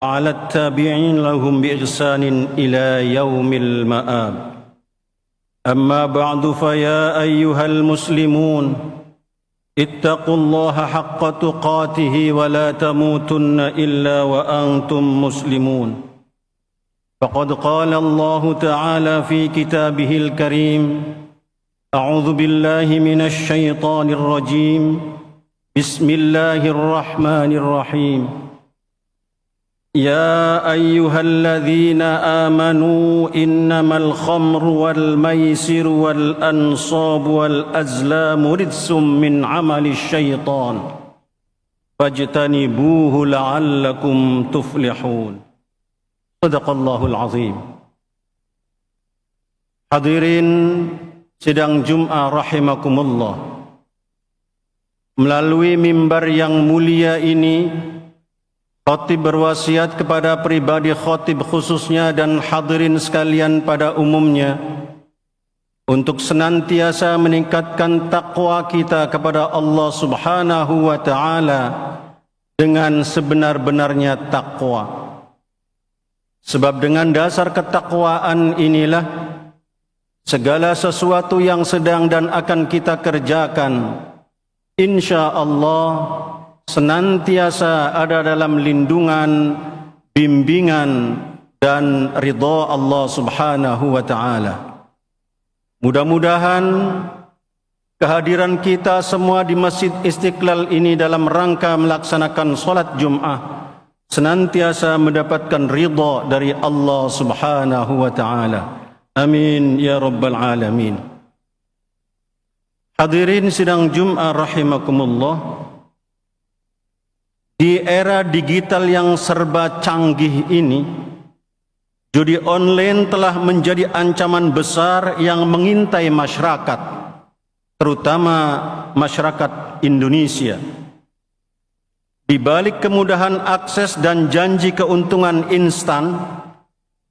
على التابعين لهم بإحسان إلى يوم المآب. أما بعد فيا أيها المسلمون اتقوا الله حق تقاته ولا تموتن إلا وأنتم مسلمون. فقد قال الله تعالى في كتابه الكريم: أعوذ بالله من الشيطان الرجيم بسم الله الرحمن الرحيم. يا أيها الذين آمنوا إنما الخمر والميسر والأنصاب والأزلام رجس من عمل الشيطان فاجتنبوه لعلكم تفلحون. صدق الله العظيم. Hadirin sidang Jum'ah rahimakumullah. Melalui mimbar yang mulia ini, khatib berwasiat kepada pribadi khatib khususnya dan hadirin sekalian pada umumnya untuk senantiasa meningkatkan takwa kita kepada Allah Subhanahu wa taala dengan sebenar-benarnya takwa. Sebab dengan dasar ketakwaan inilah segala sesuatu yang sedang dan akan kita kerjakan insyaallah senantiasa ada dalam lindungan, bimbingan dan ridha Allah Subhanahu wa taala. Mudah-mudahan kehadiran kita semua di Masjid Istiqlal ini dalam rangka melaksanakan salat Jumat senantiasa mendapatkan ridha dari Allah Subhanahu wa taala. Amin ya rabbal alamin. Hadirin sidang Jumat rahimakumullah. Di era digital yang serba canggih ini, judi online telah menjadi ancaman besar yang mengintai masyarakat, terutama masyarakat Indonesia. Di balik kemudahan akses dan janji keuntungan instan,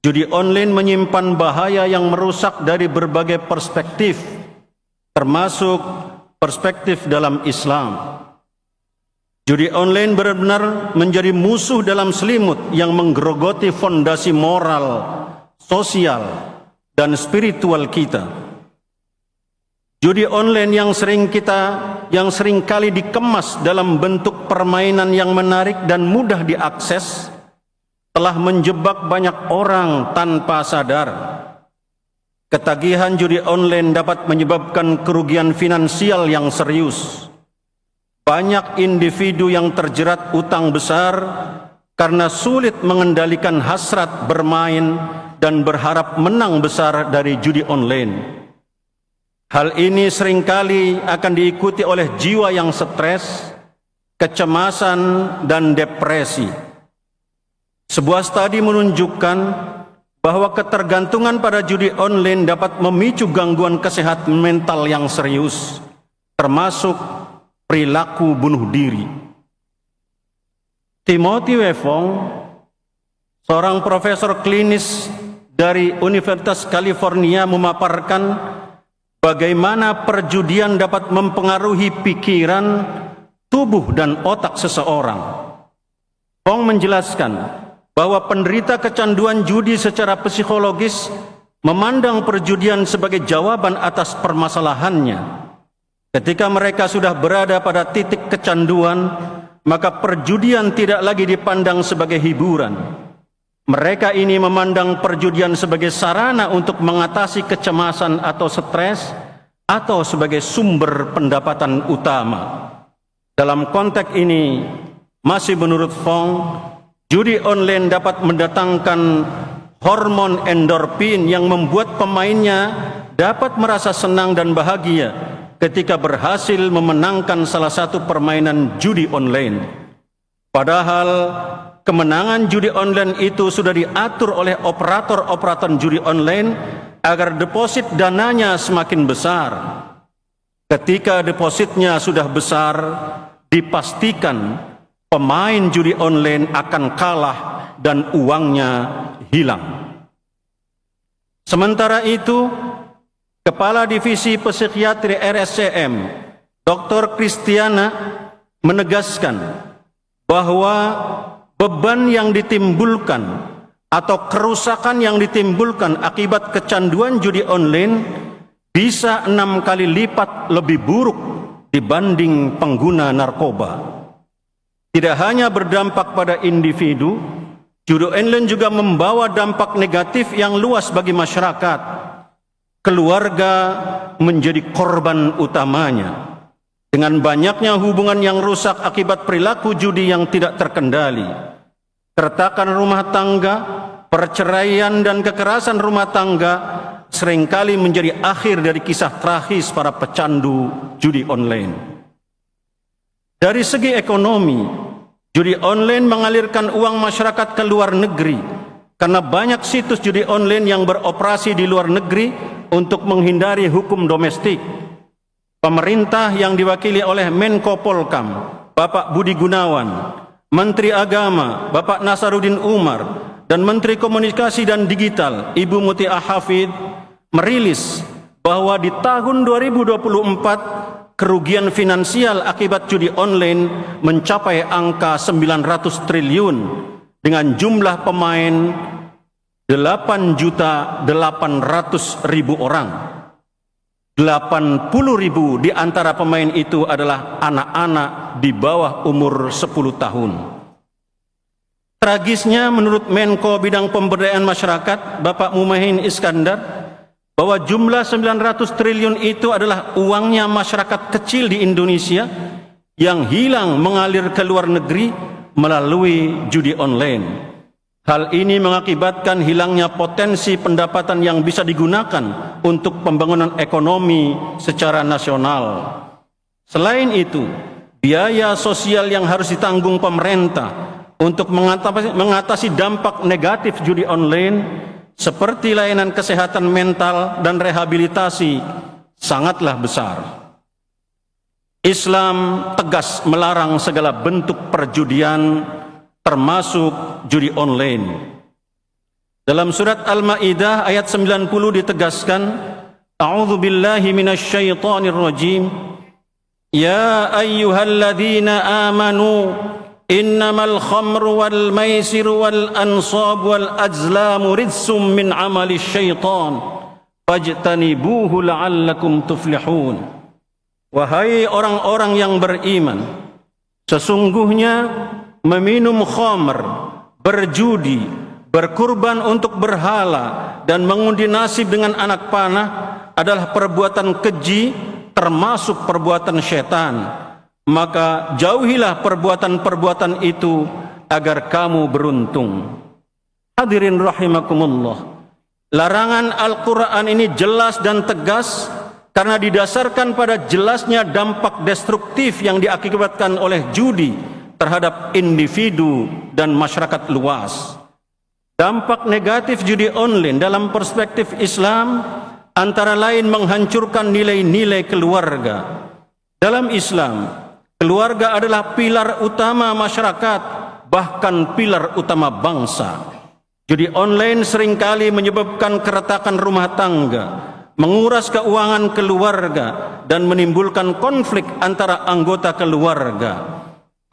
judi online menyimpan bahaya yang merusak dari berbagai perspektif, termasuk perspektif dalam Islam. Judi online benar-benar menjadi musuh dalam selimut yang menggerogoti fondasi moral, sosial, dan spiritual kita. Judi online yang sering kali dikemas dalam bentuk permainan yang menarik dan mudah diakses telah menjebak banyak orang tanpa sadar. Ketagihan judi online dapat menyebabkan kerugian finansial yang serius. Banyak individu yang terjerat utang besar karena sulit mengendalikan hasrat bermain dan berharap menang besar dari judi online. Hal ini seringkali akan diikuti oleh jiwa yang stres, kecemasan, dan depresi. Sebuah studi menunjukkan bahwa ketergantungan pada judi online dapat memicu gangguan kesehatan mental yang serius, termasuk perilaku bunuh diri. Timothy Wefong, seorang profesor klinis dari Universitas California, memaparkan bagaimana perjudian dapat mempengaruhi pikiran, tubuh, dan otak seseorang. Fong menjelaskan bahwa penderita kecanduan judi secara psikologis memandang perjudian sebagai jawaban atas permasalahannya. Ketika mereka sudah berada pada titik kecanduan, maka perjudian tidak lagi dipandang sebagai hiburan. Mereka ini memandang perjudian sebagai sarana untuk mengatasi kecemasan atau stres, atau sebagai sumber pendapatan utama. Dalam konteks ini, masih menurut Fong, judi online dapat mendatangkan hormon endorfin yang membuat pemainnya dapat merasa senang dan bahagia ketika berhasil memenangkan salah satu permainan judi online. Padahal kemenangan judi online itu sudah diatur oleh operator-operator judi online agar deposit dananya semakin besar. Ketika depositnya sudah besar, dipastikan pemain judi online akan kalah dan uangnya hilang. Sementara itu, Kepala Divisi Psikiatri RSCM, Dr. Kristiana, menegaskan bahwa beban yang ditimbulkan atau kerusakan yang ditimbulkan akibat kecanduan judi online bisa 6 kali lipat lebih buruk dibanding pengguna narkoba. Tidak hanya berdampak pada individu, judi online juga membawa dampak negatif yang luas bagi masyarakat. Keluarga menjadi korban utamanya. Dengan banyaknya hubungan yang rusak akibat perilaku judi yang tidak terkendali, keretakan rumah tangga, perceraian dan kekerasan rumah tangga seringkali menjadi akhir dari kisah tragis para pecandu judi online. Dari segi ekonomi, judi online mengalirkan uang masyarakat ke luar negeri karena banyak situs judi online yang beroperasi di luar negeri untuk menghindari hukum domestik. Pemerintah yang diwakili oleh Menko Polkam, Bapak Budi Gunawan, Menteri Agama, Bapak Nasaruddin Umar, dan Menteri Komunikasi dan Digital, Ibu Mutia Hafid, merilis bahwa di tahun 2024 kerugian finansial akibat judi online mencapai angka 900 triliun dengan jumlah pemain 8.800.000 orang. 80.000 di antara pemain itu adalah anak-anak di bawah umur 10 tahun. Tragisnya menurut Menko Bidang Pemberdayaan Masyarakat, Bapak Muhaimin Iskandar, bahwa jumlah 900 triliun itu adalah uangnya masyarakat kecil di Indonesia yang hilang mengalir ke luar negeri melalui judi online. Hal ini mengakibatkan hilangnya potensi pendapatan yang bisa digunakan untuk pembangunan ekonomi secara nasional. Selain itu, biaya sosial yang harus ditanggung pemerintah untuk mengatasi dampak negatif judi online seperti layanan kesehatan mental dan rehabilitasi sangatlah besar. Islam tegas melarang segala bentuk perjudian termasuk judi online. Dalam surat Al-Maidah ayat 90 ditegaskan, A'udzu billahi minasyaitonir rajim. Ya ayyuhalladzina amanu innamal khamru wal maisiru wal ansab wal azlamu rijsum min amali syaitan fajtanibuhu la'allakum tuflihun. Wahai orang-orang yang beriman, sesungguhnya meminum khamr, berjudi, berkurban untuk berhala, dan mengundi nasib dengan anak panah adalah perbuatan keji termasuk perbuatan syaitan. Maka jauhilah perbuatan-perbuatan itu agar kamu beruntung. Hadirin rahimakumullah. Larangan Al-Quran ini jelas dan tegas karena didasarkan pada jelasnya dampak destruktif yang diakibatkan oleh judi terhadap individu dan masyarakat luas. Dampak negatif judi online dalam perspektif Islam antara lain menghancurkan nilai-nilai keluarga. Dalam Islam, keluarga adalah pilar utama masyarakat, bahkan pilar utama bangsa. Judi online seringkali menyebabkan keretakan rumah tangga, menguras keuangan keluarga, dan menimbulkan konflik antara anggota keluarga.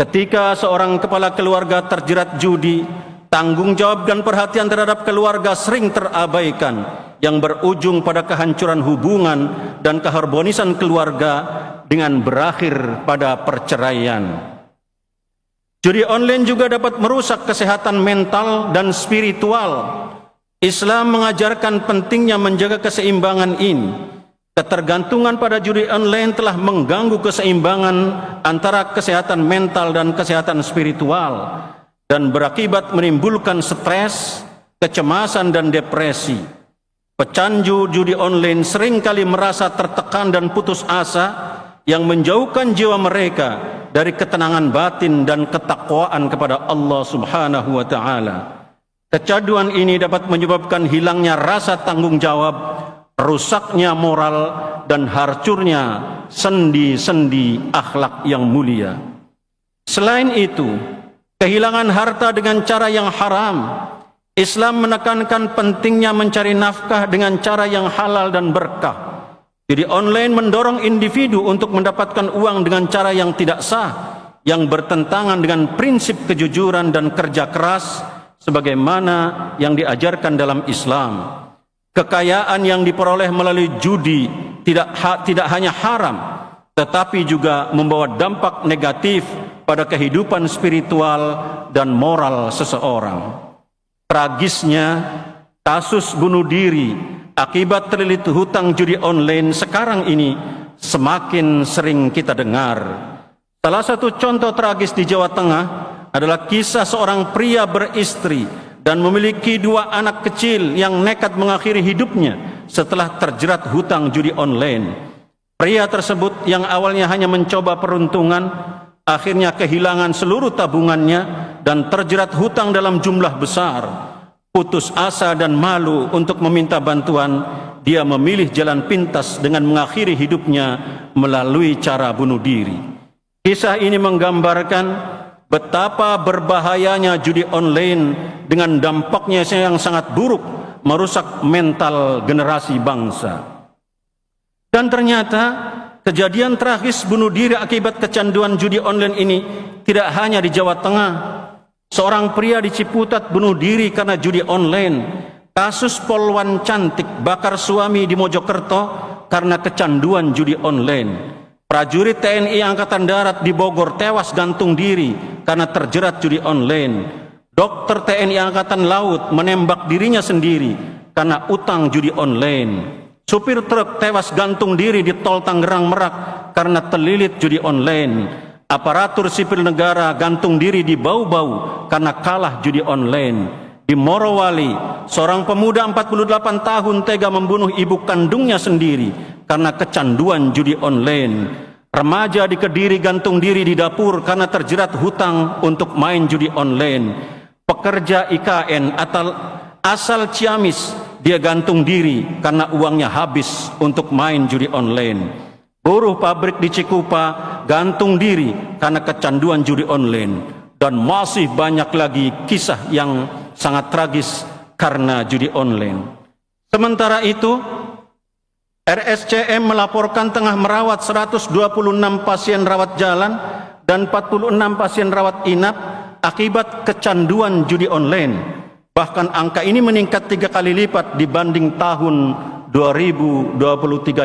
Ketika seorang kepala keluarga terjerat judi, tanggung jawab dan perhatian terhadap keluarga sering terabaikan, yang berujung pada kehancuran hubungan dan keharmonisan keluarga dengan berakhir pada perceraian. Judi online juga dapat merusak kesehatan mental dan spiritual. Islam mengajarkan pentingnya menjaga keseimbangan ini. Ketergantungan pada judi online telah mengganggu keseimbangan antara kesehatan mental dan kesehatan spiritual dan berakibat menimbulkan stres, kecemasan, dan depresi. Pecandu judi online seringkali merasa tertekan dan putus asa yang menjauhkan jiwa mereka dari ketenangan batin dan ketakwaan kepada Allah Subhanahu wa taala. Kecanduan ini dapat menyebabkan hilangnya rasa tanggung jawab, rusaknya moral, dan hancurnya sendi-sendi akhlak yang mulia. Selain itu, kehilangan harta dengan cara yang haram. Islam menekankan pentingnya mencari nafkah dengan cara yang halal dan berkah. Jadi online mendorong individu untuk mendapatkan uang dengan cara yang tidak sah, yang bertentangan dengan prinsip kejujuran dan kerja keras sebagaimana yang diajarkan dalam Islam. Kekayaan yang diperoleh melalui judi tidak hanya haram, tetapi juga membawa dampak negatif pada kehidupan spiritual dan moral seseorang. Tragisnya, kasus bunuh diri akibat terlilit hutang judi online sekarang ini semakin sering kita dengar. Salah satu contoh tragis di Jawa Tengah adalah kisah seorang pria beristri dan memiliki 2 anak kecil yang nekat mengakhiri hidupnya setelah terjerat hutang judi online. Pria tersebut yang awalnya hanya mencoba peruntungan, akhirnya kehilangan seluruh tabungannya dan terjerat hutang dalam jumlah besar. Putus asa dan malu untuk meminta bantuan, dia memilih jalan pintas dengan mengakhiri hidupnya melalui cara bunuh diri. Kisah ini menggambarkan betapa berbahayanya judi online dengan dampaknya yang sangat buruk merusak mental generasi bangsa. Dan ternyata kejadian tragis bunuh diri akibat kecanduan judi online ini tidak hanya di Jawa Tengah. Seorang pria di Ciputat bunuh diri karena judi online. Kasus polwan cantik bakar suami di Mojokerto karena kecanduan judi online. Prajurit TNI Angkatan Darat di Bogor tewas gantung diri karena terjerat judi online. Dokter TNI Angkatan Laut menembak dirinya sendiri karena utang judi online. Supir truk tewas gantung diri di tol Tangerang Merak karena terlilit judi online. Aparatur sipil negara gantung diri di Bau-Bau karena kalah judi online. Di Morowali, seorang pemuda 48 tahun tega membunuh ibu kandungnya sendiri karena kecanduan judi online. Remaja di Kediri gantung diri di dapur karena terjerat hutang untuk main judi online. Pekerja IKN asal Ciamis, dia gantung diri karena uangnya habis untuk main judi online. Buruh pabrik di Cikupa gantung diri karena kecanduan judi online. Dan masih banyak lagi kisah yang sangat tragis karena judi online. Sementara itu, RSCM melaporkan tengah merawat 126 pasien rawat jalan dan 46 pasien rawat inap akibat kecanduan judi online. Bahkan angka ini meningkat 3 kali lipat dibanding tahun 2023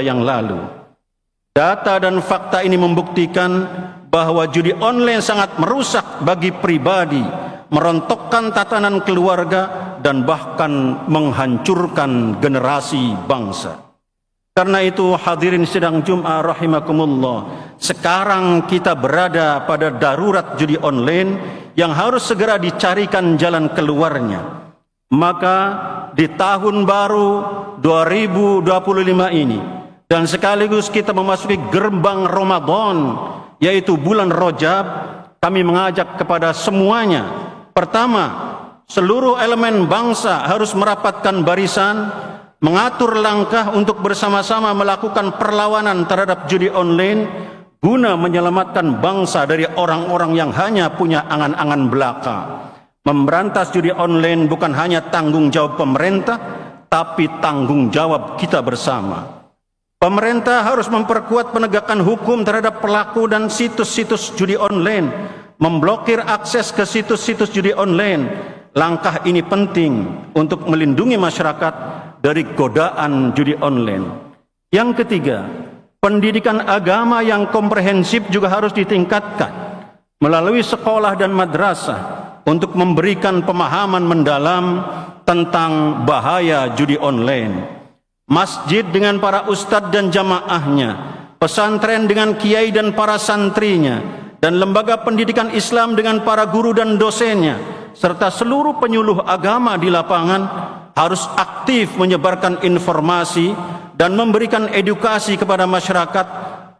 yang lalu. Data dan fakta ini membuktikan bahwa judi online sangat merusak bagi pribadi, merontokkan tatanan keluarga, dan bahkan menghancurkan generasi bangsa. Karena itu hadirin sidang Jum'ah rahimakumullah, sekarang kita berada pada darurat judi online yang harus segera dicarikan jalan keluarnya. Maka di tahun baru 2025 ini, dan sekaligus kita memasuki gerbang Ramadan, yaitu bulan Rajab, kami mengajak kepada semuanya. Pertama, seluruh elemen bangsa harus merapatkan barisan, mengatur langkah untuk bersama-sama melakukan perlawanan terhadap judi online guna menyelamatkan bangsa dari orang-orang yang hanya punya angan-angan belaka. Memberantas judi online bukan hanya tanggung jawab pemerintah, tapi tanggung jawab kita bersama. Pemerintah harus memperkuat penegakan hukum terhadap pelaku dan situs-situs judi online, memblokir akses ke situs-situs judi online. Langkah ini penting untuk melindungi masyarakat dari godaan judi online. Yang ketiga, pendidikan agama yang komprehensif juga harus ditingkatkan melalui sekolah dan madrasah untuk memberikan pemahaman mendalam tentang bahaya judi online. Masjid dengan para ustadz dan jamaahnya, pesantren dengan kiai dan para santrinya, dan lembaga pendidikan Islam dengan para guru dan dosennya, serta seluruh penyuluh agama di lapangan harus aktif menyebarkan informasi dan memberikan edukasi kepada masyarakat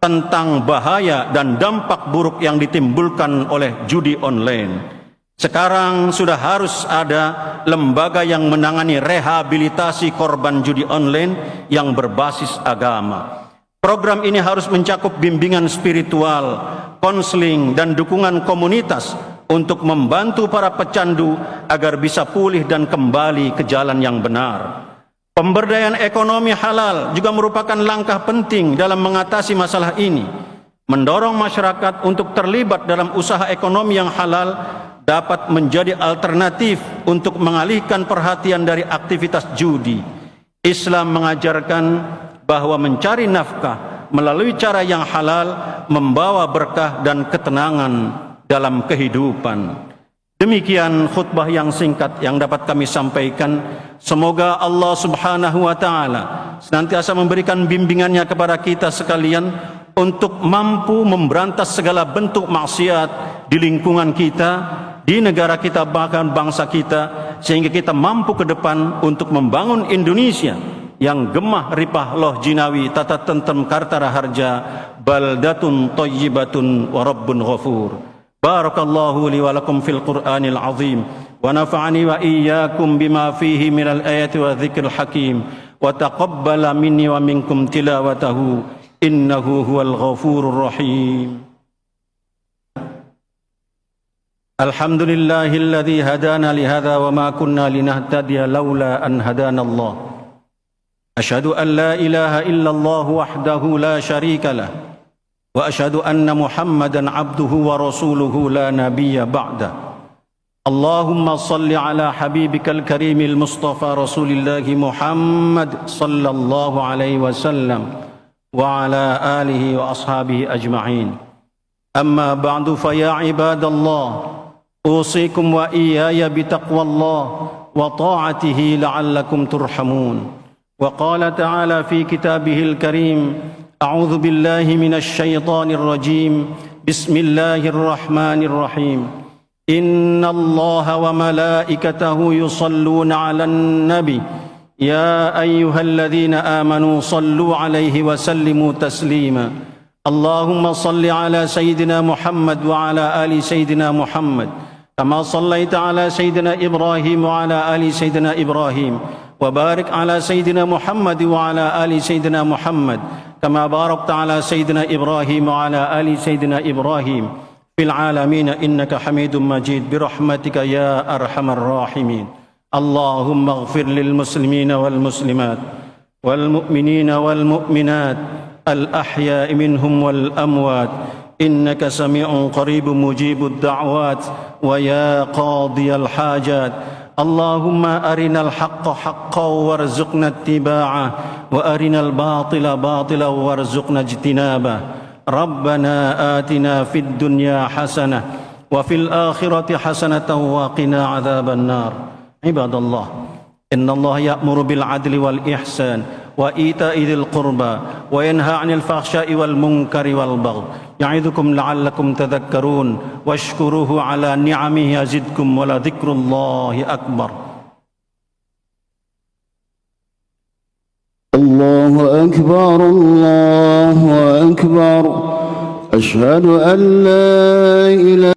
tentang bahaya dan dampak buruk yang ditimbulkan oleh judi online. Sekarang sudah harus ada lembaga yang menangani rehabilitasi korban judi online yang berbasis agama. Program ini harus mencakup bimbingan spiritual, konseling, dan dukungan komunitas untuk membantu para pecandu agar bisa pulih dan kembali ke jalan yang benar. Pemberdayaan ekonomi halal juga merupakan langkah penting dalam mengatasi masalah ini. mendorong masyarakat untuk terlibat dalam usaha ekonomi yang halal dapat menjadi alternatif untuk mengalihkan perhatian dari aktivitas judi. Islam mengajarkan bahwa mencari nafkah melalui cara yang halal membawa berkah dan ketenangan dalam kehidupan. Demikian khutbah yang singkat yang dapat kami sampaikan. Semoga Allah Subhanahu wa taala senantiasa memberikan bimbingannya kepada kita sekalian untuk mampu memberantas segala bentuk maksiat di lingkungan kita, di negara kita, bahkan bangsa kita, sehingga kita mampu ke depan untuk membangun Indonesia yang gemah ripah loh jinawi tata tentrem kartara harja, baldatun thayyibatun wa rabbun ghafur. Barakallahu li wa lakum fil Qur'anil azim wa nafa'ani wa iyyakum bima fihi minal ayati wa dzikril hakim wa taqabbala minni wa minkum tilawatahu innahu huwal ghafurur rahim. Alhamdulillahilladzi hadana li hadza wa ma kunna linahtadiya laula an hadana Allah. Asyhadu an la ilaha illallah wahdahu la syarika lah wa asyhadu anna Muhammadan abduhu wa rasuluhu la nabiyya ba'da. Allahumma salli ala habibikal karimil mustafa rasulillahi Muhammad sallallahu alaihi wasallam wa ala alihi wa ashabihi ajma'in. Amma ba'du fa ya ibadallah, usikum wa iyaya bitaqwallah wa ta'atihi la'allakum turhamun. Wa qala ta'ala fi kitabihil karim, أعوذ بالله من الشيطان الرجيم بسم الله الرحمن الرحيم إن الله وملائكته يصلون على النبي يا أيها الذين آمنوا صلوا عليه وسلموا تسليما اللهم صل على سيدنا محمد وعلى آل سيدنا محمد كما صليت على سيدنا إبراهيم وعلى آل سيدنا إبراهيم وبارك على سيدنا محمد وعلى آل سيدنا محمد كما باركت على سيدنا إبراهيم وعلى آل سيدنا إبراهيم في العالمين إنك حميد مجيد برحمتك يا أرحم الراحمين. اللهم اغفر للمسلمين والمسلمات والمؤمنين والمؤمنات الأحياء منهم والأموات إنك سميع قريب مجيب الدعوات ويا قاضي الحاجات. اللهم أرنا الحق حقا وارزقنا اتباعه وأرنا الباطل باطلا وارزقنا اجتنابه. ربنا آتنا في الدنيا حسنة وفي الآخرة حسنة وقنا عذاب النار. عباد الله، إن الله يأمر بالعدل والإحسان وإيتاء ذي القربى وينهى عن الفحشاء والمنكر والبغي يعظكم لعلكم تذكرون واشكروه على نعمه يزدكم ولذكر الله أكبر. الله أكبر الله أكبر. أشهد أن لا إله